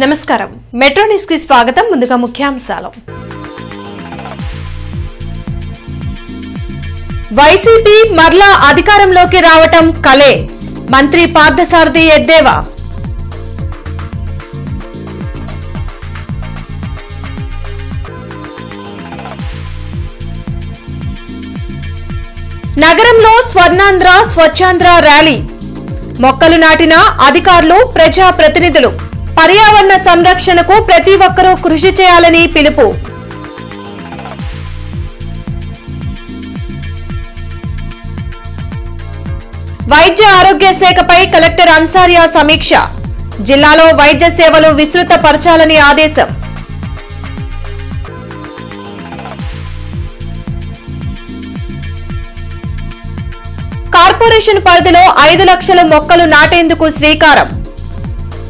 నమస్కారం metro news కి స్వాగతం ముందుగా ముఖ్యాంశాలు వైసీపీ మరలా అధికారంలోకి రావటం కలే మంత్రి పార్థసారథి ఎద్దేవా నగరంలో స్వర్ణాంధ్ర స్వచ్ఛాంధ్ర ర్యాలీ మొక్కలు నాటిన అధికారులు ప్రజా ప్రతినిధులు పర్యావరణ సంరక్షణకు ప్రతి ఒక్కరూ కృషి చేయాలని పిలుపు వైద్య ఆరోగ్య శాఖపై కలెక్టర్ అన్సారియా సమీక్ష జిల్లాలో వైద్య సేవలు విస్తృతపరచాలని ఆదేశం కార్పొరేషన్ పరిధిలో 5 లక్షల మొక్కలు నాటేందుకు శ్రీకారం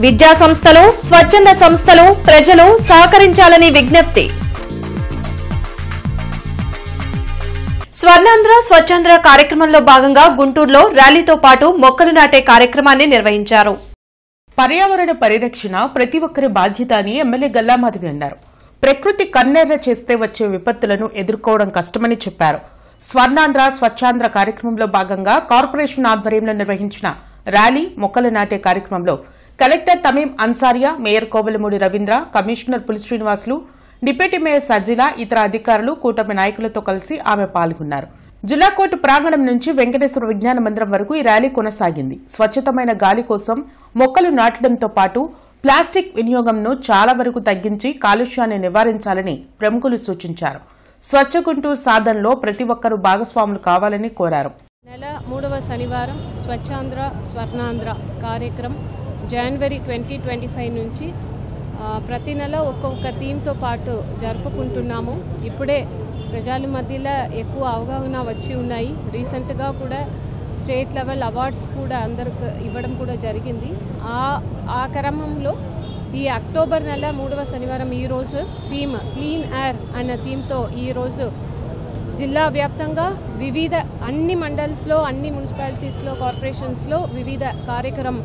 విద్యా సంస్థలు స్వచ్ఛంద సంస్థలు ప్రజలు సహకరించాలని విజ్ఞప్తి స్వర్ణాంధ్ర స్వచ్ఛాంధ్ర కార్యక్రమంలో భాగంగా గుంటూరులో ర్యాలీతో పాటు మొక్కలు నాటే కార్యక్రమాన్ని నిర్వహించారు. పర్యావరణ పరిరక్షణ ప్రతి ఒక్కరి బాధ్యత అని ఎమ్మెల్యే గల్లామాధవి అన్నారు. ప్రకృతి కన్నెర్ర చేస్తే వచ్చే విపత్తులను ఎదుర్కోవడం కష్టమని చెప్పారు. స్వర్ణాంధ్ర స్వచ్ఛాంధ్ర కార్యక్రమంలో భాగంగా కార్పొరేషన్ ఆధ్వర్యంలో నిర్వహించిన ర్యాలీ మొక్కలు నాటే కార్యక్రమంలో collector Tamim Ansariya, mayor Kovelamudi Ravindra, commissioner Puli Srinivasulu, deputy mayor Sajjila, ఇతర అధికారులు, కూటమి నాయకులతో కలిసి ఆమె పాల్గొన్నారు. జిల్లా కోర్టు ప్రాంగణం నుంచి వెంకటేశ్వర విజ్ఞాన మందిరం వరకు ఈ ర్యాలీ కొనసాగింది. స్వచ్ఛతమైన గాలి కోసం మొక్కలు నాటడంతో పాటు ప్లాస్టిక్ వినియోగంను చాలా వరకు తగ్గించి కాలుష్యాన్ని నివారించాలని ప్రముఖులు సూచించారు. స్వచ్ఛ గుంటూరు సాధనలో ప్రతి ఒక్కరూ భాగస్వాములు కావాలని కోరారు. నెల 3వ శనివారం స్వచ్ఛాంధ్ర స్వర్ణాంధ్ర కార్యక్రమం జనవరి 2025 నుంచి ప్రతి నెల ఒక్కొక్క థీమ్తో పాటు జరుపుకుంటున్నాము. ఇప్పుడే ప్రజల మధ్యలో ఎక్కువ అవగాహన వచ్చి ఉన్నాయి. రీసెంట్గా కూడా స్టేట్ లెవెల్ అవార్డ్స్ కూడా అందరికి ఇవ్వడం కూడా జరిగింది. ఆ క్రమంలో ఈ అక్టోబర్ నెల 3వ శనివారం ఈరోజు థీమ్ క్లీన్ ఎయిర్ అన్న థీమ్తో ఈరోజు జిల్లా వ్యాప్తంగా వివిధ అన్ని మండల్స్లో, అన్ని మున్సిపాలిటీస్లో, కార్పొరేషన్స్లో వివిధ కార్యక్రమం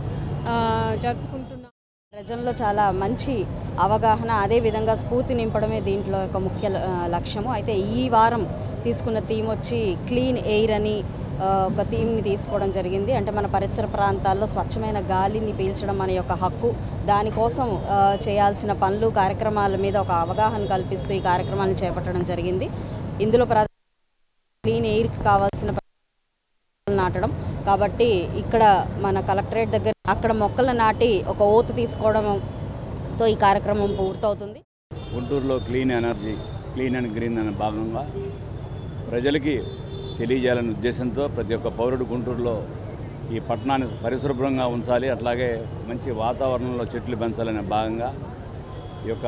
జరుపుకుంటున్నాం. ప్రజల్లో చాలా మంచి అవగాహన, అదేవిధంగా స్ఫూర్తి నింపడమే దీంట్లో ఒక ముఖ్య లక్ష్యము. అయితే ఈ వారం తీసుకున్న థీమ్ వచ్చి క్లీన్ ఎయిర్ అని ఒక థీమ్ని తీసుకోవడం జరిగింది. అంటే మన పరిసర ప్రాంతాల్లో స్వచ్ఛమైన గాలిని పీల్చడం మన యొక్క హక్కు. దానికోసం చేయాల్సిన పనులు, కార్యక్రమాల మీద ఒక అవగాహన కల్పిస్తూ ఈ కార్యక్రమాన్ని చేపట్టడం జరిగింది. ఇందులో క్లీన్ ఎయిర్కి కావాల్సిన నాటడం కాబట్టి ఇక్కడ మన కలెక్టరేట్ దగ్గర అక్కడ మొక్కలు నాటి ఒక ఓతు తీసుకోవడంతో ఈ కార్యక్రమం పూర్తవుతుంది. గుంటూరులో clean energy, clean and green అనే భాగంగా ప్రజలకి తెలియజేయాలనే ఉద్దేశంతో ప్రతి ఒక్క పౌరుడు గుంటూరులో ఈ పట్టణాన్ని పరిశుభ్రంగా ఉంచాలి, అట్లాగే మంచి వాతావరణంలో చెట్లు పెంచాలనే భాగంగా ఈ యొక్క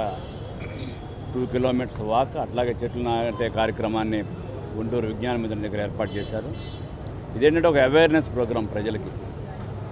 2 కిలోమీటర్స్ వాక్ అట్లాగే చెట్లు నాటే కార్యక్రమాన్ని గుంటూరు విజ్ఞాన మందిరం దగ్గర ఏర్పాటు చేశారు. ఇదేంటంటే ఒక అవేర్నెస్ ప్రోగ్రాం.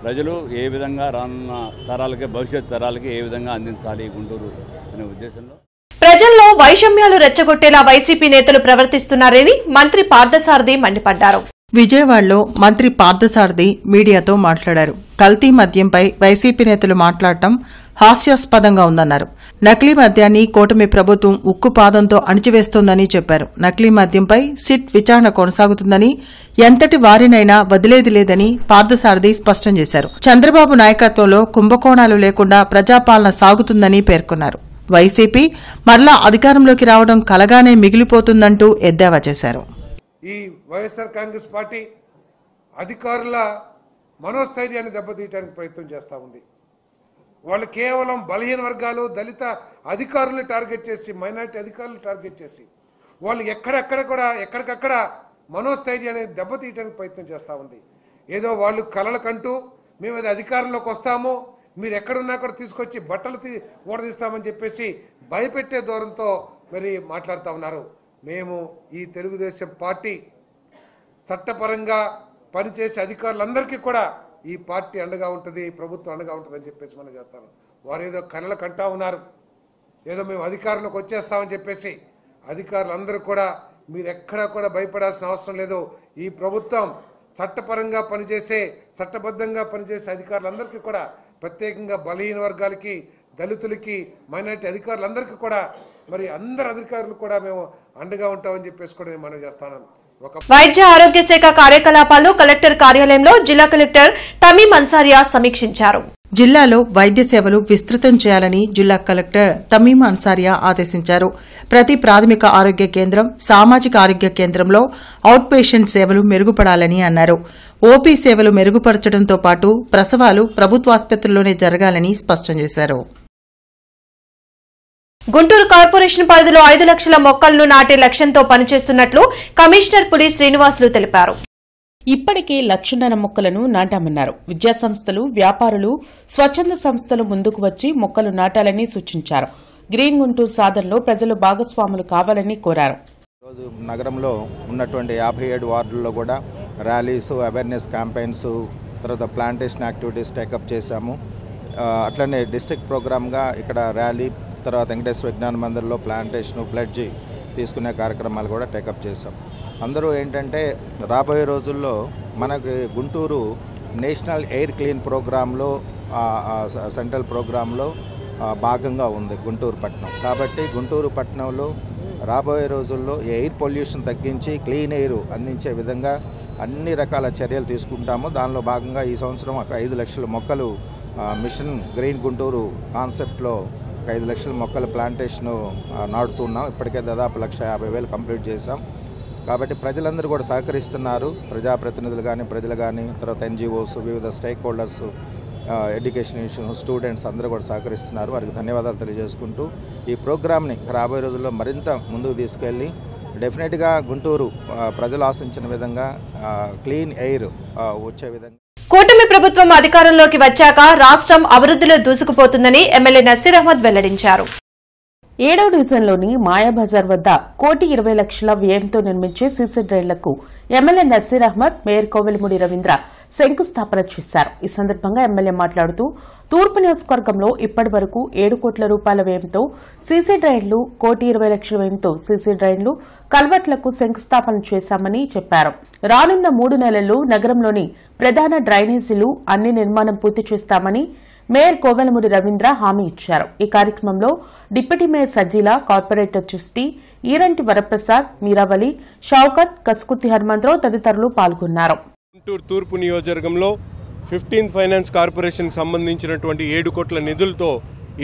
ప్రజలు ఏ విధంగా రానున్న తరాలకి, భవిష్యత్ తరాలకి ఏ విధంగా అందించాలి గుంటూరు అనే ఉద్దేశంలో ప్రజల్లో వైషమ్యాలు రెచ్చగొట్టేలా వైసీపీ నేతలు ప్రవర్తిస్తున్నారని మంత్రి పార్థసారథి మండిపడ్డారు. విజయవాడలో మంత్రి పార్థసారథి మీడియాతో మాట్లాడారు. కల్తీ మద్యంపై వైసీపీ నేతలు మాట్లాడటం హాస్యాస్పదంగా ఉందన్నారు. నకిలీ మద్యాన్ని కూటమి ప్రభుత్వం ఉక్కుపాదంతో అణిచివేస్తోందని చెప్పారు. నకిలీ మద్యంపై సిట్ విచారణ కొనసాగుతుందని, ఎంతటి వారినైనా వదిలేది లేదని పార్థసారథి స్పష్టం చేశారు. చంద్రబాబు నాయకత్వంలో కుంభకోణాలు లేకుండా ప్రజాపాలన సాగుతుందని పేర్కొన్నారు. వైసీపీ మరలా అధికారంలోకి రావడం కలగానే మిగిలిపోతుందంటూ ఎద్దేవా చేశారు. ఈ వైఎస్ఆర్ కాంగ్రెస్ పార్టీ అధికారుల మనోస్థైర్యాన్ని దెబ్బతీయడానికి ప్రయత్నం చేస్తూ ఉంది. వాళ్ళు కేవలం బలహీన వర్గాలు, దళిత అధికారులను టార్గెట్ చేసి, మైనారిటీ అధికారులను టార్గెట్ చేసి వాళ్ళు ఎక్కడికక్కడ మనోస్థైర్యాన్ని దెబ్బతీయడానికి ప్రయత్నం చేస్తూ ఉంది. ఏదో వాళ్ళు కలలకంటూ మేము అది అధికారంలోకి వస్తాము, మీరు ఎక్కడున్నా కూడా తీసుకొచ్చి బట్టలు ఊడదీస్తామని చెప్పేసి భయపెట్టే దూరంతో మరి మాట్లాడుతూ ఉన్నారు. మేము ఈ తెలుగుదేశం పార్టీ చట్టపరంగా పనిచేసే అధికారులందరికీ కూడా ఈ పార్టీ అండగా ఉంటుంది, ప్రభుత్వం అండగా ఉంటుందని చెప్పేసి మనం చేస్తాను. వారు ఏదో కళ్ళ కంటా ఉన్నారు, ఏదో మేము అధికారంలోకి వచ్చేస్తామని చెప్పేసి. అధికారులందరూ కూడా మీరు ఎక్కడా కూడా భయపడాల్సిన అవసరం లేదు. ఈ ప్రభుత్వం చట్టపరంగా పనిచేసే, చట్టబద్ధంగా పనిచేసే అధికారులందరికీ కూడా ప్రత్యేకంగా బలహీన వర్గాలకి, దళితులకి మైనారిటీ అధికారులందరికీ కూడా మరి అందరు అధికారులు కూడా మేము అండగా ఉంటామని చెప్పేసి కూడా నేను మనవి చేస్తాను. వైద్య ఆరోగ్య శాఖ కార్యకలాపాలు కలెక్టర్ కార్యాలయంలో జిల్లా కలెక్టర్ తమీం అన్సారియా సమీక్షించారు. జిల్లాలో వైద్య సేవలు విస్తృతం చేయాలని జిల్లా కలెక్టర్ తమీం అన్సారియా ఆదేశించారు. ప్రతి ప్రాథమిక ఆరోగ్య కేంద్రం, సామాజిక ఆరోగ్య కేంద్రంలో అవుట్ పేషెంట్ సేవలు మెరుగుపడాలని అన్నారు. ఓపీ సేవలు మెరుగుపరచడంతో పాటు ప్రసవాలు ప్రభుత్వాసుపత్రుల్లోనే జరగాలని స్పష్టం చేశారు. గుంటూరు కార్పొరేషన్ పరిధిలో 5 లక్షల మొక్కలను నాటే లక్ష్యంతో పనిచేస్తున్నట్లు కమిషనర్ పులి శ్రీనివాసులు తెలిపారు. ఇప్పటికే 1.5 లక్షల మొక్కలను నాటామన్నారు. విద్యాసంస్థలు, వ్యాపారులు, స్వచ్ఛంద సంస్థలు ముందుకు వచ్చి మొక్కలు నాటాలని సూచించారు. గ్రీన్ గుంటూరు సాధనలో ప్రజలు భాగస్వాములు కావాలని కోరారు. రోజు నగరంలో ఉన్నటువంటి 57 వార్డుల్లో కూడా ర్యాలీస్, అవేర్నెస్ క్యాంపెయిన్స్, తర్వాత ప్లాంటేషన్ యాక్టివిటీస్ టేకప్ చేశాము. అట్లనే డిస్ట్రిక్ట్ ప్రోగ్రామ్గా ఇక్కడ ర్యాలీ, తర్వాత వెంకటేశ్వర విజ్ఞాన మందిర్లో ప్లాంటేషన్, ప్లెడ్జి తీసుకునే కార్యక్రమాలు కూడా టేకప్ చేశాం. అందరూ ఏంటంటే రాబోయే రోజుల్లో మనకి గుంటూరు నేషనల్ ఎయిర్ క్లీన్ ప్రోగ్రాంలో, సెంట్రల్ ప్రోగ్రాంలో భాగంగా ఉంది గుంటూరు పట్టణం. కాబట్టి గుంటూరు పట్టణంలో రాబోయే రోజుల్లో ఎయిర్ పొల్యూషన్ తగ్గించి క్లీన్ ఎయిర్ అందించే విధంగా అన్ని రకాల చర్యలు తీసుకుంటాము. దానిలో భాగంగా ఈ సంవత్సరం 5 లక్షల మొక్కలు మిషన్ గ్రీన్ గుంటూరు కాన్సెప్ట్లో 5 లక్షల మొక్కల ప్లాంటేషన్ నాటుతున్నాం. ఇప్పటికే దాదాపు 1,50,000 కంప్లీట్ చేశాం. కాబట్టి ప్రజలందరూ కూడా సహకరిస్తున్నారు. ప్రజాప్రతినిధులు కానీ, ప్రజలు కానీ, తర్వాత ఎన్జిఓస్, వివిధ stake holders, education institution, students అందరూ కూడా సహకరిస్తున్నారు. వారికి ధన్యవాదాలు తెలియజేసుకుంటూ ఈ ప్రోగ్రామ్ని రాబోయే రోజుల్లో మరింత ముందుకు తీసుకెళ్ళి డెఫినెట్గా గుంటూరు ప్రజలు ఆశించిన విధంగా క్లీన్ ఎయిర్ వచ్చే విధంగా కూటమి ప్రభుత్వం అధికారంలోకి వచ్చాక రాష్ట్రం అభివృద్ధిలో దూసుకుపోతుందని ఎమ్మెల్యే నసీర్ అహ్మద్ వెల్లడించారు. 7వ డివిజన్లోని మాయాబజార్ వద్ద 1,20,00,000 వ్యయంతో నిర్మించే సీసీ డ్రైన్లకు ఎమ్మెల్యే నసీర్ అహ్మద్, మేయర్ కోవెలమూడి రవీంద్ర శంకుస్థాపన చేశారు. ఈ సందర్భంగా ఎమ్మెల్యే మాట్లాడుతూ తూర్పు నియోజకవర్గంలో ఇప్పటి వరకు 7 కోట్ల రూపాయల వ్యయంతో సీసీ డ్రైన్లు, 1,20,00,000 వ్యయంతో సీసీ డ్రైన్లు, కల్వర్ట్లకు శంకుస్థాపన చేశామని చెప్పారు. రానున్న 3 నెలల్లో నగరంలోని ప్రధాన డ్రైనేజీలు అన్ని నిర్మాణం పూర్తి చేస్తామని మేయర్ కోవెలమూడి రవీంద్ర హామీ ఇచ్చారు. ఈ కార్యక్రమంలో deputy mayor Sajeela, corporator Chusti, Eranti Varaprasad, Meeravali, Shaukat, Kaskurthi Hanumantharao తదితరులు పాల్గొన్నారు. గుంటూరు తూర్పు నియోజకవర్గంలో 15th ఫైనాన్స్ కార్పొరేషన్ సంబంధించినటువంటి 7 కోట్ల నిధులతో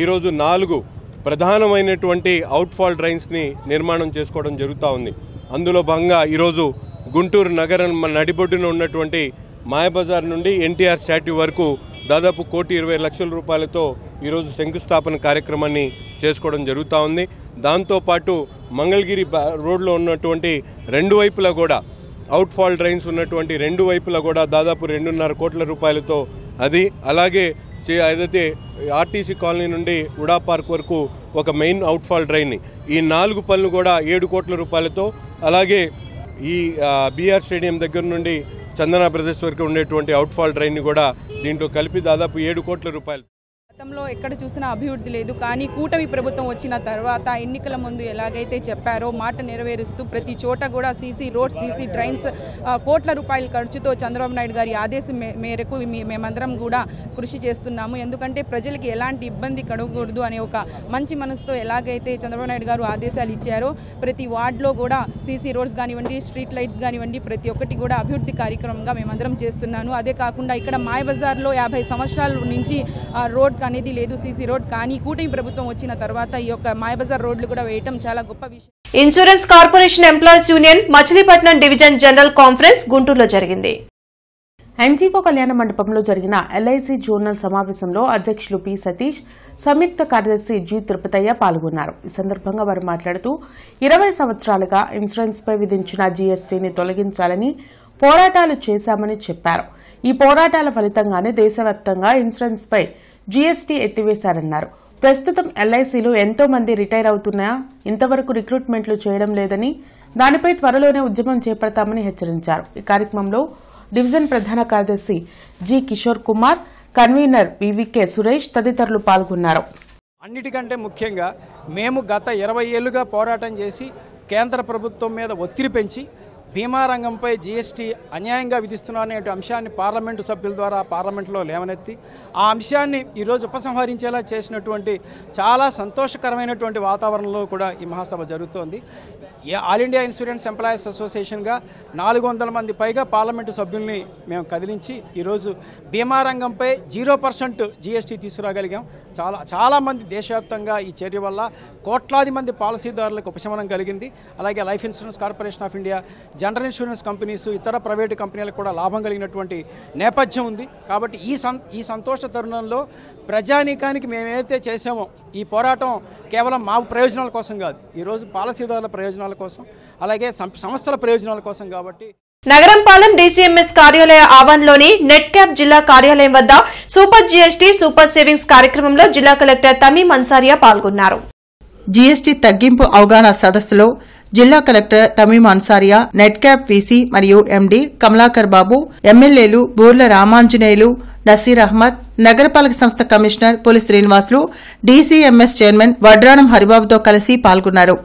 ఈరోజు 4 ప్రధానమైనటువంటి అవుట్ఫాల్ డ్రైన్స్ని నిర్మాణం చేసుకోవడం జరుగుతూ ఉంది. అందులో భాగంగా ఈరోజు గుంటూరు నగరం నడిబొడ్డున ఉన్నటువంటి మాయాబజార్ నుండి ఎన్టీఆర్ స్టాట్యూ వరకు దాదాపు 1,20,00,000 రూపాయలతో ఈరోజు శంకుస్థాపన కార్యక్రమాన్ని చేసుకోవడం జరుగుతూ ఉంది. దాంతోపాటు మంగళగిరి రోడ్లో ఉన్నటువంటి 2 వైపులా కూడా అవుట్ఫాల్ డ్రైన్స్ ఉన్నటువంటి 2 వైపులా కూడా దాదాపు 2.5 కోట్ల రూపాయలతో అది, అలాగే ఏదైతే ఆర్టీసీ కాలనీ నుండి ఉడా పార్క్ వరకు ఒక మెయిన్ అవుట్ఫాల్ డ్రైన్ని, ఈ 4 పనులు కూడా 7 కోట్ల రూపాయలతో, అలాగే ఈ బీఆర్ స్టేడియం దగ్గర నుండి చందనా బ్రదర్స్ వరకు ఉండేటువంటి అవుట్ఫాల్ డ్రైన్ని కూడా దీంట్లో కలిపి దాదాపు 7 కోట్ల రూపాయలు. గతంలో ఎక్కడ చూసినా అభివృద్ధి లేదు, కానీ కూటమి ప్రభుత్వం వచ్చిన తర్వాత ఎన్నికల ముందు ఎలాగైతే చెప్పారో మాట నెరవేరుస్తూ ప్రతి చోట కూడా సీసీ రోడ్, సీసీ డ్రైన్స్, కోట్ల రూపాయల ఖర్చుతో చంద్రబాబు నాయుడు గారి ఆదేశం మేరకు మేమందరం కూడా కృషి చేస్తున్నాము. ఎందుకంటే ప్రజలకి ఎలాంటి ఇబ్బంది కలగకూడదు అనే ఒక మంచి మనసుతో ఎలాగైతే చంద్రబాబు నాయుడు గారు ఆదేశాలు ఇచ్చారో ప్రతి వార్డులో కూడా సీసీ రోడ్స్ కానివ్వండి, స్ట్రీట్ లైట్స్ కానివ్వండి, ప్రతి ఒక్కటి కూడా అభివృద్ధి కార్యక్రమంగా మేమందరం చేస్తున్నాను. అదే కాకుండా ఇక్కడ మాయబజార్లో 50 సంవత్సరాల నుంచి రోడ్ అనేది లేదు, సీసీ రోడ్, కానీ కూటమి ప్రభుత్వం వచ్చిన తర్వాత ఈ యొక్క మాయబజార్ రోడ్లు కూడా వేయటం చాలా గొప్ప విషయం. Insurance corporation employees union Machilipatnam division general conference గుంటూరులో జరిగింది. ఎన్జీఓ కళ్యాణ మండపంలో జరిగిన ఎల్ఐసి జోనల్ సమావేశంలో అధ్యక్షులు పి సతీష్, సంయుక్త కార్యదర్శి జి తిరుపతయ్య పాల్గొన్నారు. ఈ సందర్భంగా వారు మాట్లాడుతూ 20 సంవత్సరాలుగా ఇన్సూరెన్స్ పై విధించిన జీఎస్టీని తొలగించాలని పోరాటాలు చేశామని చెప్పారు. ఈ పోరాటాల ఫలితంగానే దేశవ్యాప్తంగా ఇన్సూరెన్స్ పై జీఎస్టీ ఎత్తివేశారన్నారు. ప్రస్తుతం ఎల్ఐసీలు ఎంతో మంది రిటైర్ అవుతున్నా ఇంతవరకు రిక్రూట్మెంట్లు చేయడం లేదని, దానిపై త్వరలోనే ఉద్యమం చేపడతామని హెచ్చరించారు. ఈ కార్యక్రమంలో డివిజన్ ప్రధాన కార్యదర్శి G Kishore Kumar, convener VVK Suresh తదితరులు పాల్గొన్నారు. అన్నిటికంటే ముఖ్యంగా మేము గత 20 ఏళ్లుగా పోరాటం చేసి కేంద్ర ప్రభుత్వం మీద ఒత్తిడి పెంచి బీమా రంగంపై జీఎస్టీ అన్యాయంగా విధిస్తున్నారనే అంశాన్ని పార్లమెంటు సభ్యుల ద్వారా పార్లమెంట్లో లేవనెత్తి ఆ అంశాన్ని ఈరోజు ఉపసంహరించేలా చేసినటువంటి చాలా సంతోషకరమైనటువంటి వాతావరణంలో కూడా ఈ మహాసభ జరుగుతోంది. ఆల్ ఇండియా ఇన్సూరెన్స్ ఎంప్లాయీస్ అసోసియేషన్గా 400 మంది పైగా పార్లమెంటు సభ్యుల్ని మేము కదిలించి ఈరోజు బీమా రంగంపై 0% జీఎస్టీ తీసుకురాగలిగాం. చాలామంది దేశవ్యాప్తంగా ఈ చర్య వల్ల కోట్లాది మంది పాలసీదారులకు ఉపశమనం కలిగింది. అలాగే life insurance corporation of India, general insurance companies, ఇతర ప్రైవేటు కంపెనీలకు కూడా లాభం కలిగినటువంటి నేపథ్యం ఉంది. కాబట్టి ఈ సంతోష తరుణంలో ప్రజానీకానికి మేమైతే చేసామో ఈ పోరాటం కేవలం మా ప్రయోజనాల కోసం కాదు, ఈరోజు పాలసీదారుల ప్రయోజనాల కోసం, అలాగే సంస్థల ప్రయోజనాల కోసం. కాబట్టి నగరంపాలెం డీసీఎంఎస్ కార్యాలయ ఆవరణలోని నెట్ క్యాప్ జిల్లా కార్యాలయం వద్ద సూపర్ జీఎస్టీ సూపర్ సేవింగ్స్ కార్యక్రమంలో జిల్లా కలెక్టర్ తమీం అన్సారియా పాల్గొన్నారు. జీఎస్టీ తగ్గింపు అవగాహన సదస్సులో జిల్లా collector Tamim Ansariya, net cap VC మరియు ఎండీ కమలాకర్ బాబు, ఎమ్మెల్యేలు బూర్ల రామాంజనేయులు, నసీర్ అహ్మద్, నగరపాలక సంస్థ commissioner Puli Srinivasulu, DCMS chairman Vadranam హరిబాబుతో కలిసి పాల్గొన్నారు.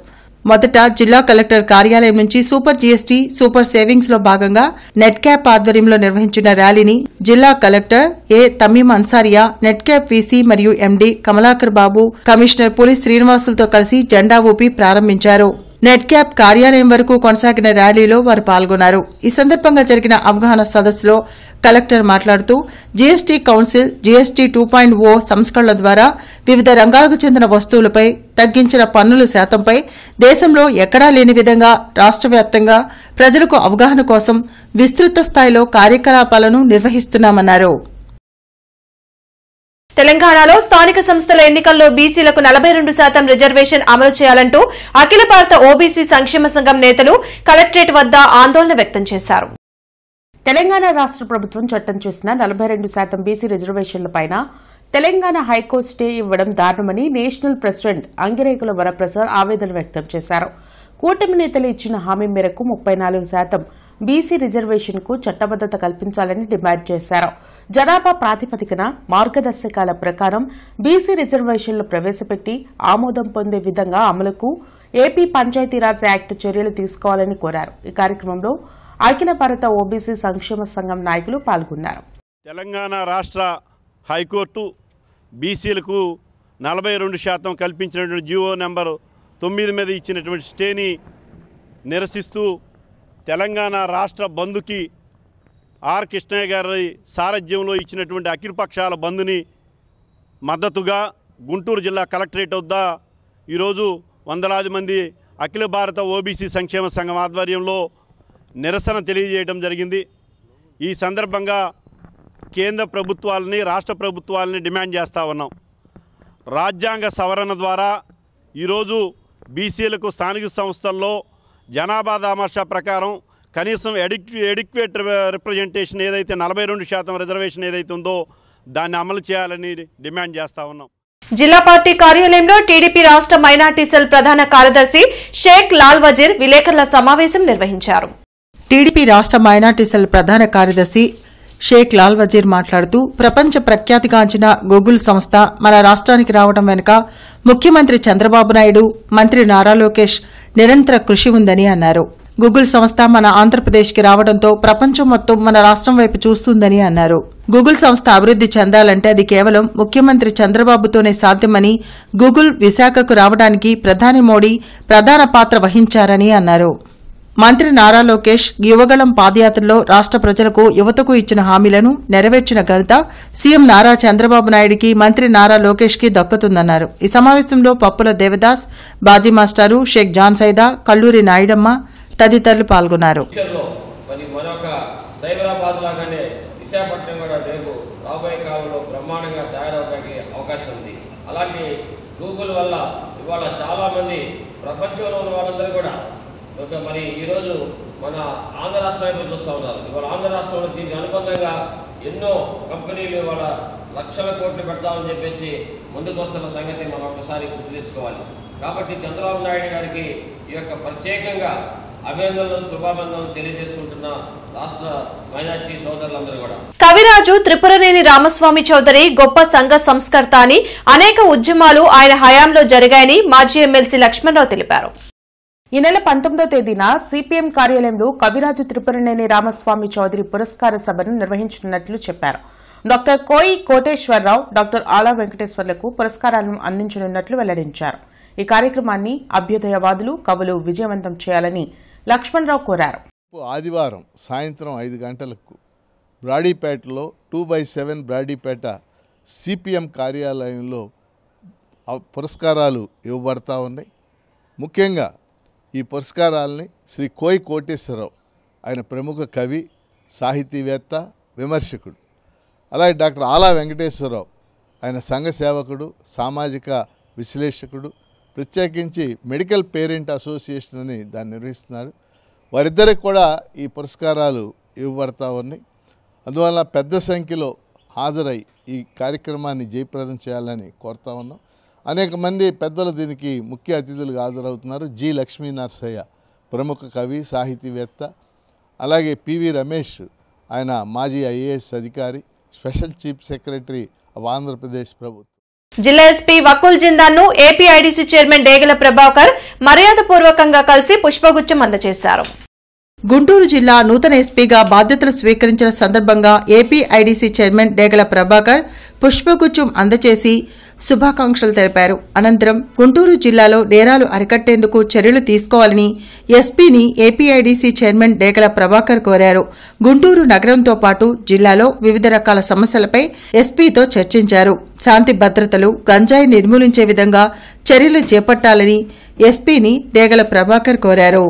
మొదట జిల్లా కలెక్టర్ కార్యాలయం నుంచి సూపర్ జీఎస్టీ సూపర్ సేవింగ్స్ లో భాగంగా నెట్ క్యాప్ ఆధ్వర్యంలో నిర్వహించిన ర్యాలీని జిల్లా కలెక్టర్ ఏ తమీం అన్సారియా, నెట్ క్యాప్ వీసీ మరియు ఎండీ కమలాకర్ బాబు, కమిషనర్ పులి శ్రీనివాసులతో కలిసి జెండా ఊపి ప్రారంభించారు. నెట్ క్యాప్ కార్యాలయం వరకు కొనసాగిన ర్యాలీలో వారు పాల్గొన్నారు. ఈ సందర్భంగా జరిగిన అవగాహన సదస్సులో కలెక్టర్ మాట్లాడుతూ జీఎస్టీ కౌన్సిల్ జీఎస్టీ 2.0 సంస్కరణల ద్వారా వివిధ రంగాలకు చెందిన వస్తువులపై తగ్గించిన పన్నుల శాతంపై దేశంలో ఎక్కడా లేని విధంగా రాష్ట్ర వ్యాప్తంగా ప్రజలకు అవగాహన కోసం విస్తృత స్థాయిలో కార్యకలాపాలను నిర్వహిస్తున్నామన్నారు. తెలంగాణలో స్థానిక సంస్థల ఎన్నికల్లో బీసీలకు 42% రిజర్వేషన్ అమలు చేయాలంటూ అఖిల భారత ఓబీసీ సంక్షేమ సంఘం నేతలు కలెక్టరేట్ వద్ద ఆందోళన వ్యక్తం చేశారు. తెలంగాణ రాష్ట్ర ప్రభుత్వం చట్టం చేసిన 42% బీసీ రిజర్వేషన్లపైన తెలంగాణ హైకోర్టు స్టే ఇవ్వడం దారుణమని నేషనల్ ప్రెసిడెంట్ అంగిరేకుల వరప్రసాద్ ఆవేదన వ్యక్తం చేశారు. కూటమి నేతలు ఇచ్చిన హామీ మేరకు 34% బీసీ రిజర్వేషన్ కు చట్టబద్దత కల్పించాలని డిమాండ్ చేశారు. జనాభా ప్రాతిపదికన మార్గదర్శకాల ప్రకారం బీసీ రిజర్వేషన్లు ప్రవేశపెట్టి ఆమోదం పొందే విధంగా అమలుకు ఏపీ పంచాయతీరాజ్ యాక్ట్ చర్యలు తీసుకోవాలని కోరారు. ఈ కార్యక్రమంలో అఖిల భారత ఓబీసీ సంక్షేమ సంఘం నాయకులు పాల్గొన్నారు. తెలంగాణ రాష్ట్ర హైకోర్టు బీసీలకు 42% కల్పించినటువంటి జీవో నెంబర్ 9 మీద ఇచ్చినటువంటి స్టేని నిరసిస్తూ తెలంగాణ రాష్ట్ర బంద్కి ఆర్ కృష్ణయ్య గారి సారథ్యంలో ఇచ్చినటువంటి అఖిలపక్షాల బంద్ని మద్దతుగా గుంటూరు జిల్లా కలెక్టరేట్ వద్ద ఈరోజు వందలాది మంది అఖిల భారత ఓబీసీ సంక్షేమ సంఘం ఆధ్వర్యంలో నిరసన తెలియజేయడం జరిగింది. ఈ సందర్భంగా కేంద్ర ప్రభుత్వాలని రాష్ట్ర ప్రభుత్వాలని డిమాండ్ చేస్తూ ఉన్నాం. రాజ్యాంగ సవరణ ద్వారా ఈరోజు బీసీలకు స్థానిక సంస్థల్లో జనాభా దామాషా ప్రకారం కనీసం ఎడిక్వేట్ రిప్రజెంటేషన్ ఏదైతే 42% రిజర్వేషన్ ఏదైతే ఉందో దాన్ని అమలు చేయాలని డిమాండ్ చేస్తూ ఉన్నాం. జిల్లా పార్టీ కార్యాలయంలో టీడీపీ రాష్ట్ర మైనార్టీ సెల్ ప్రధాన కార్యదర్శి షేక్ లాల్ వజీర్ విలేకరుల సమావేశం నిర్వహించారు. టీడీపీ రాష్ట్ర మైనార్టీ సెల్ ప్రధాన కార్యదర్శి షేక్ లాల్ వజీర్ మాట్లాడుతూ ప్రపంచ ప్రఖ్యాతిగాంచిన గూగుల్ సంస్థ మన రాష్ట్రానికి రావడం వెనుక ముఖ్యమంత్రి చంద్రబాబు నాయుడు, మంత్రి నారా లోకేష్ నిరంతర కృషి ఉందని అన్నారు. గూగుల్ సంస్థ మన ఆంధ్రప్రదేశ్కి రావడంతో ప్రపంచం మొత్తం మన రాష్ట్రం వైపు చూస్తుందని అన్నారు. గూగుల్ సంస్థ అభివృద్ది చెందాలంటే అది కేవలం ముఖ్యమంత్రి చంద్రబాబుతోనే సాధ్యమని, గూగుల్ విశాఖకు రావడానికి ప్రధాని మోడీ ప్రధాన పాత్ర వహించారని అన్నారు. మంత్రి నారా లోకేష్ యువగళం పాదయాత్రలో రాష్ట్ర ప్రజలకు యువతకు ఇచ్చిన హామీలను నెరవేర్చిన ఘనత సీఎం నారా చంద్రబాబు నాయుడికి, మంత్రి నారా లోకేష్ కి దక్కుతుందన్నారు. ఈ సమావేశంలో పప్పుల దేవదాస్, బాజీ మాస్టారు, షేక్ జాన్ సైదా, కల్లూరి నాయుడమ్మ తదితరులు పాల్గొన్నారు. సైబరాబాద్ లాగానే విశాఖపట్నం కూడా రేపు రాబోయే కాలంలో బ్రహ్మాండంగా తయారవడానికి అవకాశం ఉంది. అలాంటి గూగుల్ వల్ల ఇవాళ చాలామంది ప్రపంచంలో ఉన్న వాళ్ళందరూ కూడా మరి ఈరోజు మన ఆంధ్ర రాష్ట్రం వైపు చూస్తూ ఉన్నారు. ఇవాళ ఆంధ్ర రాష్ట్రంలో దీనికి అనుబంధంగా ఎన్నో కంపెనీలు ఇవాళ లక్షల కోట్లు పెడతామని చెప్పేసి ముందుకు వస్తున్న సంగతి మనం ఒకసారి గుర్తు తెచ్చుకోవాలి. కాబట్టి చంద్రబాబు నాయుడు గారికి ఈ యొక్క ప్రత్యేకంగా అభినందనలు, శుభాభినందనలు తెలియజేసుకుంటున్న రాష్ట్ర మైనార్టీ సోదరులందరూ కూడా. కవిరాజు త్రిపురనేని రామస్వామి చౌదరి గొప్ప సంఘ సంస్కర్త అని, అనేక ఉద్యమాలు ఆయన హయాంలో జరిగాయని మాజీ ఎమ్మెల్సీ లక్ష్మణరావు తెలిపారు. ఈ నెల 19వ తేదీన సిపిఎం కార్యాలయంలో కవిరాజు త్రిపురనేని రామస్వామి చౌదరి పురస్కార సభను నిర్వహించనున్నట్లు చెప్పారు. డాక్టర్ కోయి కోటేశ్వరరావు, డాక్టర్ ఆలా వెంకటేశ్వర్లకు పురస్కారాలను అందించనున్నట్లు వెల్లడించారు. ఈ కార్యక్రమాన్ని అభ్యుదయవాదులు, కవులు విజయవంతం చేయాలని లక్ష్మణరావు కోరారు. ఆదివారం సాయంత్రం 5 గంటలకు బ్రాడీపేటలో 2/7 బ్రాడీపేట సిపిఎం కార్యాలయంలో పురస్కారాలు ఇవ్వబడతా ఉన్నాయి. ముఖ్యంగా ఈ పురస్కారాలని శ్రీ కోయి కోటేశ్వరరావు, ఆయన ప్రముఖ కవి, సాహితీవేత్త, విమర్శకుడు. అలాగే డాక్టర్ ఆలా వెంకటేశ్వరరావు, ఆయన సంఘ సేవకుడు, సామాజిక విశ్లేషకుడు, ప్రత్యేకించి మెడికల్ పేరెంట్ అసోసియేషన్ అని దాన్ని నిర్వహిస్తున్నారు. వారిద్దరికి కూడా ఈ పురస్కారాలు ఇవ్వబడతా ఉన్నాయి. అందువల్ల పెద్ద సంఖ్యలో హాజరై ఈ కార్యక్రమాన్ని జయప్రదం చేయాలని కోరుతా ఉన్నాం. అనేక మంది పెద్దలు దీనికి ముఖ్య అతిథులుగా హాజరవుతున్నారు. జి లక్ష్మీ నరసయ్య, ప్రముఖ కవి, సాహితీవేత్త. అలాగే పివి రమేష్, ఆయన మాజీ ఐఏఎస్ అధికారి, special chief secretary of Andhra Pradesh ప్రభుత్వం. జిల్లా ఎస్పీ వకుల్ జిందాన్ను ఏపీఐడీసీ చైర్మన్ డేగల ప్రభాకర్ మర్యాదపూర్వకంగా కలిసి పుష్పగుచ్చం అందజేశారు. గుంటూరు జిల్లా నూతన ఎస్పీగా బాధ్యతలు స్వీకరించిన సందర్భంగా ఏపీఐడీసీ చైర్మన్ డేగల ప్రభాకర్ పుష్పగుచ్చం అందజేసి శుభాకాంక్షలు తెలిపారు. అనంతరం గుంటూరు జిల్లాలో నేరాలు అరికట్టేందుకు చర్యలు తీసుకోవాలని ఎస్పీని ఏపీఐడీసీ చైర్మన్ డేగల ప్రభాకర్ కోరారు. గుంటూరు నగరంతో పాటు జిల్లాలో వివిధ రకాల సమస్యలపై ఎస్పీతో చర్చించారు. శాంతి భద్రతలు, గంజాయి నిర్మూలించే విధంగా చర్యలు చేపట్టాలని ఎస్పీని డేగల ప్రభాకర్ కోరారు.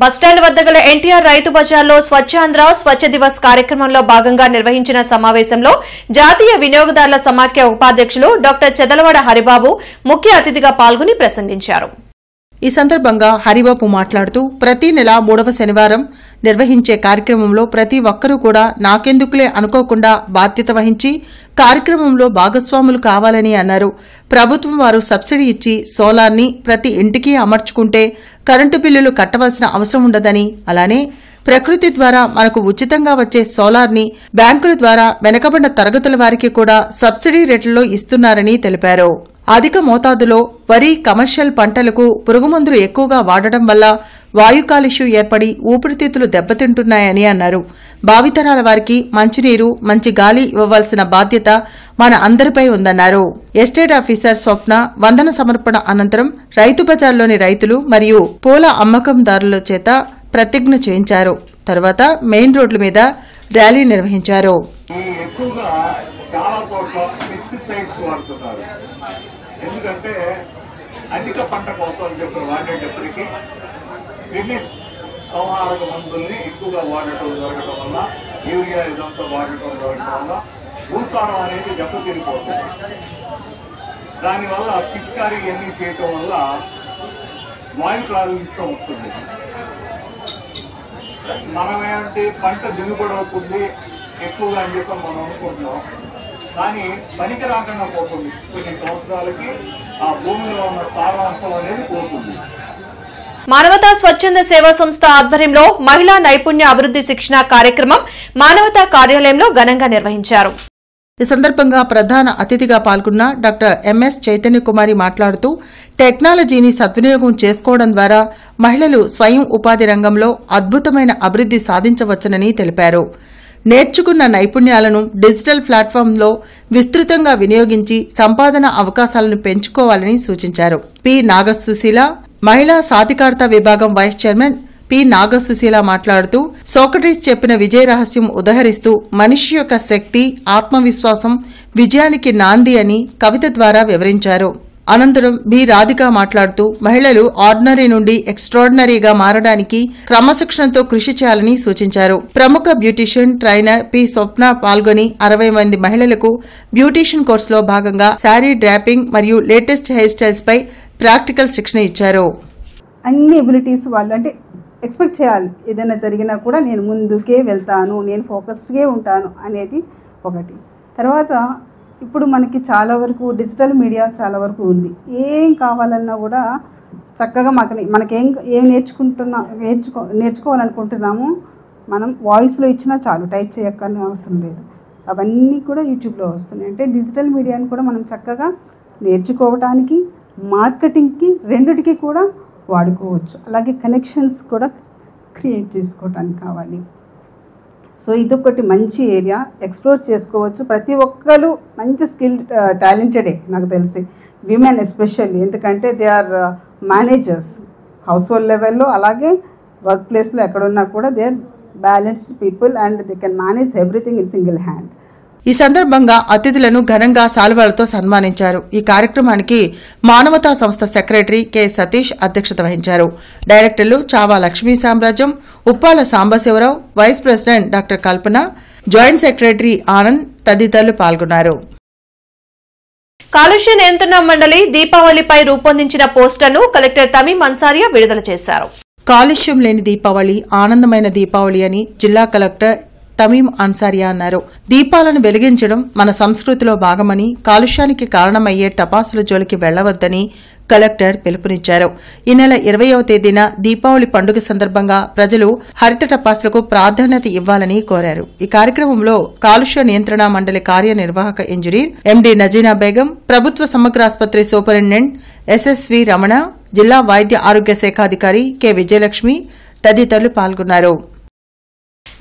బస్టాండ్ వద్ద గల ఎన్టీఆర్ రైతు బజార్లో స్వచ్ఛాంధ్ర స్వచ్ఛ దివస్ కార్యక్రమంలో భాగంగా నిర్వహించిన సమావేశంలో జాతీయ వినియోగదారుల సమాఖ్య ఉపాధ్యక్షులు డాక్టర్ చెదలవాడ హరిబాబు ముఖ్య అతిథిగా పాల్గొని ప్రసంగించారు. ఈ సందర్భంగా హరిబాబు మాట్లాడుతూ ప్రతి నెల 3వ శనివారం నిర్వహించే కార్యక్రమంలో ప్రతి ఒక్కరూ కూడా నాకెందుకులే అనుకోకుండా బాధ్యత వహించి కార్యక్రమంలో భాగస్వాములు కావాలని అన్నారు. ప్రభుత్వం వారు సబ్సిడీ ఇచ్చి సోలార్ని ప్రతి ఇంటికి అమర్చుకుంటే కరెంటు బిల్లులు కట్టవలసిన అవసరం ఉండదని, అలానే ప్రకృతి ద్వారా మనకు ఉచితంగా వచ్చే సోలార్ని బ్యాంకుల ద్వారా వెనకబడిన తరగతుల వారికి కూడా సబ్సిడీ రేట్లలో ఇస్తున్నారని తెలిపారు. అధిక మోతాదులో వరి, కమర్షియల్ పంటలకు పురుగుమందులు ఎక్కువగా వాడడం వల్ల వాయు కాలుష్యం ఏర్పడి ఊపిరితిత్తులు దెబ్బతింటున్నాయని అన్నారు. భావితరాల వారికి మంచినీరు, మంచి గాలి ఇవ్వవలసిన బాధ్యత మన అందరిపై ఉందన్నారు. ఎస్టేట్ ఆఫీసర్ స్వప్న వందన సమర్పణ అనంతరం రైతు బజార్లోని రైతులు మరియు పూల అమ్మకందారుల చేత ప్రతిజ్ఞ చేయించారు. తర్వాత మెయిన్ రోడ్ల మీద ర్యాలీ నిర్వహించారు. ఎందుకంటే అధిక పంట కోసం అని చెప్పి వాడేటప్పటికీ క్రిమిస్ సంహారక మందుల్ని ఎక్కువగా వాడటం జరగడం వల్ల, యూరియా ఇదంతా వాడటం జరగడం వల్ల భూసారం అనేది దెబ్బతిరిగిపోతుంది. దానివల్ల పిచికారీ ఎన్ని చేయటం వల్ల వాయు కాలుష్యం వస్తుంది. మనమేంటి పంట దిగుబడి అవుతుంది ఎక్కువగా అని చెప్పి మనం అనుకుంటున్నాం, కానీ పనికి రాకుండా పోతుంది. కొన్ని సంవత్సరాలకి ఆ భూమిలో ఉన్న సారాంశం అనేది పోతుంది. మానవతా స్వచ్ఛంద సేవా సంస్థ ఆధ్వర్యంలో మహిళా నైపుణ్య అభివృద్ది శిక్షణ కార్యక్రమం మానవతా కార్యాలయంలో ఘనంగా నిర్వహించారు. ఈ సందర్భంగా ప్రధాన అతిథిగా పాల్గొన్న డాక్టర్ ఎంఎస్ చైతన్య కుమారి మాట్లాడుతూ టెక్నాలజీని సద్వినియోగం చేసుకోవడం ద్వారా మహిళలు స్వయం ఉపాధి రంగంలో అద్భుతమైన అభివృద్ది సాధించవచ్చునని తెలిపారు. నేర్చుకున్న నైపుణ్యాలను డిజిటల్ ప్లాట్ఫామ్లో విస్తృతంగా వినియోగించి సంపాదన అవకాశాలను పెంచుకోవాలని సూచించారు. పి నాగసుశీల మహిళా సాధికారత విభాగం వైస్ చైర్మన్ పి నాగసుశీల మాట్లాడుతూ సోక్రటీస్ చెప్పిన విజయ రహస్యం ఉదహరిస్తూ మనిషి యొక్క శక్తి, ఆత్మవిశ్వాసం విజయానికి నాంది అని కవిత ద్వారా వివరించారు. అనంతరం బి రాధిక మాట్లాడుతూ మహిళలు ఆర్డినరీ నుండి ఎక్స్ట్రాడినరీగా మారడానికి క్రమశిక్షణతో కృషి చేయాలని సూచించారు. ప్రముఖ బ్యూటీషియన్ ట్రైనర్ పి స్వప్న పాల్గొని 60 మంది మహిళలకు బ్యూటీషియన్ కోర్సులో భాగంగా శారీ డ్రాపింగ్ మరియు లేటెస్ట్ హెయిర్ స్టైల్స్ పై ప్రాక్టికల్ శిక్షణ ఇచ్చారు. అన్ని ఎబిలిటీస్ వాళ్ళు అంటే ఎక్స్పెక్ట్ చేయాలి, ఏదైనా జరిగినా కూడా నేను ముందుకే వెళ్తాను, నేను ఫోకస్డ్గా ఉంటాను అనేది ఒకటి. తర్వాత ఇప్పుడు మనకి చాలా వరకు డిజిటల్ మీడియా చాలా వరకు ఉంది. ఏం కావాలన్నా కూడా చక్కగా మనకేం నేర్చుకోవాలనుకుంటున్నామో మనం వాయిస్లో ఇచ్చినా చాలు, టైప్ చేయక్కర్ని అవసరం లేదు. అవన్నీ కూడా యూట్యూబ్లో వస్తున్నాయి. అంటే డిజిటల్ మీడియాని కూడా మనం చక్కగా నేర్చుకోవటానికి, మార్కెటింగ్కి, రెండిటికి కూడా వాడుకోవచ్చు. అలాగే కనెక్షన్స్ కూడా క్రియేట్ చేసుకోవటానికి కావాలి. సో ఇదొకటి మంచి ఏరియా, ఎక్స్ప్లోర్ చేసుకోవచ్చు. ప్రతి ఒక్కరు మంచి స్కిల్ టాలెంటెడే నాకు తెలిసి, విమెన్ ఎస్పెషల్లీ, ఎందుకంటే they are managers household లెవెల్లో, అలాగే వర్క్ ప్లేస్లో ఎక్కడున్నా కూడా they are balanced people and they can manage everything in single hand. ఈ సందర్భంగా అతిథులను ఘనంగా శాలువాలతో సన్మానించారు. ఈ కార్యక్రమానికి మానవతా సంస్థ సెక్రటరీ కె సతీష్ అధ్యక్షత వహించారు. డైరెక్టర్లు Chava Lakshmi Samrajyam, Uppala Sambasivarao, vice president doctor Kalpana, joint secretary Anand తదితరులు పాల్గొన్నారు. కాలుష్య నియంత్రణ మండలి దీపావళిపై రూపొందించిన పోస్టర్ను కలెక్టర్ తమీం అన్సారియా విడుదల చేశారు. కాలుష్యం లేని దీపావళి ఆనందమైన దీపావళి అని జిల్లా కలెక్టర్ తమీం అన్సారియా అన్నారు. దీపాలను వెలిగించడం మన సంస్కృతిలో భాగమని, కాలుష్యానికి కారణమయ్యే టపాసుల జోలికి వెళ్లవద్దని కలెక్టర్ పిలుపునిచ్చారు. ఈ నెల 20వ తేదీన దీపావళి పండుగ సందర్భంగా ప్రజలు హరిత టపాసులకు ప్రాధాన్యత ఇవ్వాలని కోరారు. ఈ కార్యక్రమంలో కాలుష్య నియంత్రణ మండలి కార్యనిర్వాహక ఇంజనీర్ ఎండి నజీనా బేగం, ప్రభుత్వ సమగ్రాసుపత్రి సూపరింటెండెంట్ ఎస్ఎస్వి రమణ, జిల్లా వైద్య ఆరోగ్య శాఖ అధికారి కె విజయలక్ష్మి తదితరులు పాల్గొన్నారు.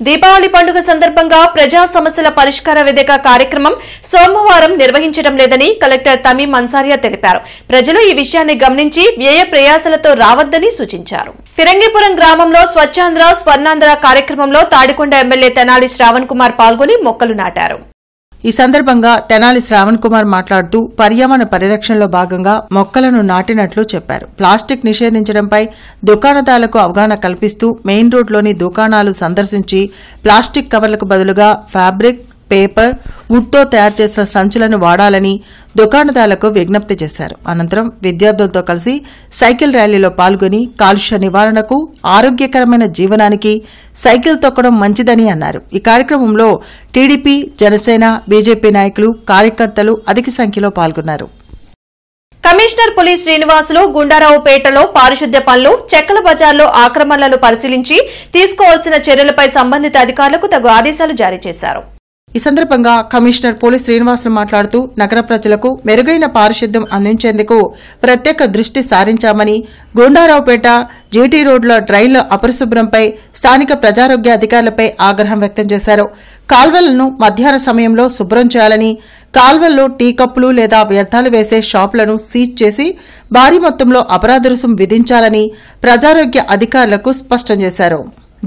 దీపావళి పండుగ సందర్భంగా ప్రజా సమస్యల పరిష్కార వేదిక కార్యక్రమం సోమవారం నిర్వహించడం లేదని కలెక్టర్ తమీం అన్సారియా తెలిపారు. ప్రజలు ఈ విషయాన్ని గమనించి వ్యయ ప్రయాసలతో రావద్దని సూచించారు. ఫిరంగిపురం గ్రామంలో స్వచ్ఛాంధ్ర స్వర్ణాంధ్ర కార్యక్రమంలో తాడికొండ ఎమ్మెల్యే తెనాలి శ్రావణ్ కుమార్ పాల్గొని మొక్కలు నాటారు. ఈ సందర్భంగా తెనాలి శ్రావణ్ కుమార్ మాట్లాడుతూ పర్యావరణ పరిరక్షణలో భాగంగా మొక్కలను నాటినట్లు చెప్పారు. ప్లాస్టిక్ నిషేధించడంపై దుకాణదారులకు అవగాహన కల్పిస్తూ మెయిన్ రోడ్లోని దుకాణాలు సందర్శించి ప్లాస్టిక్ కవర్లకు బదులుగా ఫ్యాబ్రిక్, పేపర్, వుడ్తో తయారు చేసిన సంచులను వాడాలని దుకాణదారులకు విజ్ఞప్తి చేశారు. అనంతరం విద్యార్థులతో కలిసి సైకిల్ ర్యాలీలో పాల్గొని కాలుష్య నివారణకు, ఆరోగ్యకరమైన జీవనానికి సైకిల్ తొక్కడం మంచిదని అన్నారు. ఈ కార్యక్రమంలో టీడీపీ, జనసేన, బీజేపీ నాయకులు, కార్యకర్తలు అధిక సంఖ్యలో పాల్గొన్నారు. కమిషనర్ పులి శ్రీనివాసులు గుండారావుపేటలో పారిశుద్ధ్య పనులు, చెక్కల బజార్లో ఆక్రమణలను పరిశీలించి తీసుకోవాల్సిన చర్యలపై సంబంధిత అధికారులకు తగు ఆదేశాలు జారీ చేశారు. ఈ సందర్భంగా కమిషనర్ పోలి శ్రీనివాసులు మాట్లాడుతూ నగర ప్రజలకు మెరుగైన పారిశుద్ధ్యం అందించేందుకు ప్రత్యేక దృష్టి సారించామని, గుండారావుపేట, జీటీ రోడ్ల డ్రైన్ల అపరిశుభ్రంపై స్థానిక ప్రజారోగ్య అధికారులపై ఆగ్రహం వ్యక్తం చేశారు. కాల్వలను మధ్యాహ్న సమయంలో శుభ్రం చేయాలని, కాల్వల్లో టీ కప్పులు లేదా వ్యర్థాలు వేసే షాపులను సీజ్ చేసి భారీ మొత్తంలో అపరాధ రుసుం విధించాలని ప్రజారోగ్య అధికారులకు స్పష్టం చేశారు.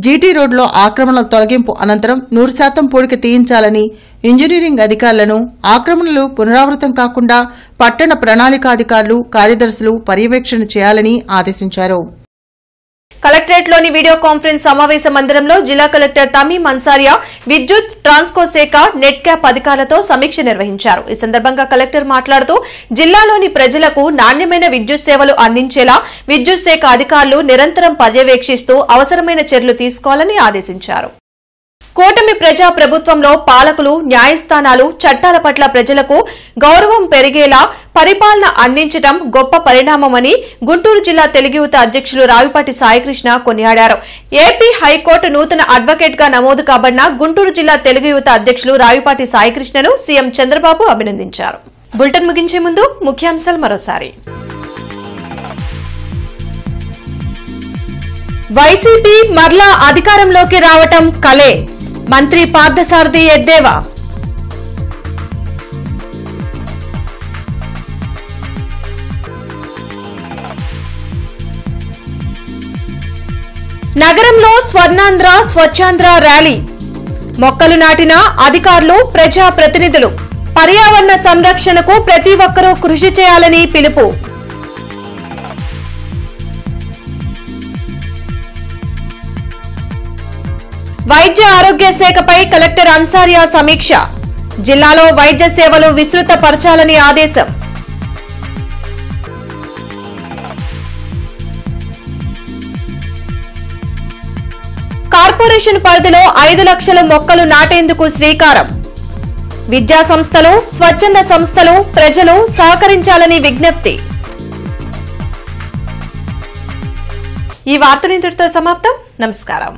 జీటీ రోడ్లో ఆక్రమణల తొలగింపు అనంతరం 100% పూడిక తీయించాలని, ఇంజనీరింగ్ అధికారులను ఆక్రమణలు పునరావృతం కాకుండా పట్టణ ప్రణాళికాధికారులు, కార్యదర్శులు పర్యవేక్షణ చేయాలని ఆదేశించారు. కలెక్టరేట్లోని వీడియో కాన్ఫరెన్స్ సమావేశ మందిరంలో జిల్లా కలెక్టర్ తమీం అన్సారియా విద్యుత్, ట్రాన్స్కో శాఖ, నెట్ క్యాప్ అధికారులతో సమీక్ష నిర్వహించారు. ఈ సందర్భంగా కలెక్టర్ మాట్లాడుతూ జిల్లాలోని ప్రజలకు నాణ్యమైన విద్యుత్ సేవలు అందించేలా విద్యుత్ శాఖ అధికారులు నిరంతరం పర్యవేక్షిస్తూ అవసరమైన చర్యలు తీసుకోవాలని ఆదేశించారు. కూటమి ప్రజా ప్రభుత్వంలో పాలకులు, న్యాయస్థానాలు, చట్టాల పట్ల ప్రజలకు గౌరవం పెరిగేలా పరిపాలన అందించడం గొప్ప పరిణామమని గుంటూరు జిల్లా తెలుగు యువత అధ్యక్షులు రావిపాటి సాయికృష్ణ కొనియాడారు. ఏపీ హైకోర్టు నూతన అడ్వకేట్ గా నమోదు కాబడిన గుంటూరు జిల్లా తెలుగు యువత అధ్యక్షులు రావిపాటి సాయికృష్ణను సీఎం చంద్రబాబు అభినందించారు. బులెటిన్ ముగించే ముందు ముఖ్యాంశాలు మరోసారి. వైసీపీ మరలా అధికారంలోకి రావటం కలే, మంత్రి పార్థసారథి ఎద్దేవా. నగరంలో స్వర్ణాంధ్ర స్వచ్ఛాంధ్ర ర్యాలీ, మొక్కలు నాటిన అధికారులు, ప్రజా ప్రతినిధులు. పర్యావరణ సంరక్షణకు ప్రతి ఒక్కరూ కృషి చేయాలని పిలుపు. వైద్య ఆరోగ్య శాఖపై కలెక్టర్ అన్సారియా సమీక్ష, జిల్లాలో వైద్య సేవలు విస్తృతపరచాలని ఆదేశం. కార్పొరేషన్ పరిధిలో 5 లక్షల మొక్కలు నాటేందుకు శ్రీకారం. విద్యా సంస్థలు, స్వచ్ఛంద సంస్థలు, ప్రజలు సహకరించాలని విజ్ఞప్తి. ఈ వార్తలు ఇంతటితో సమాప్తం. నమస్కారం.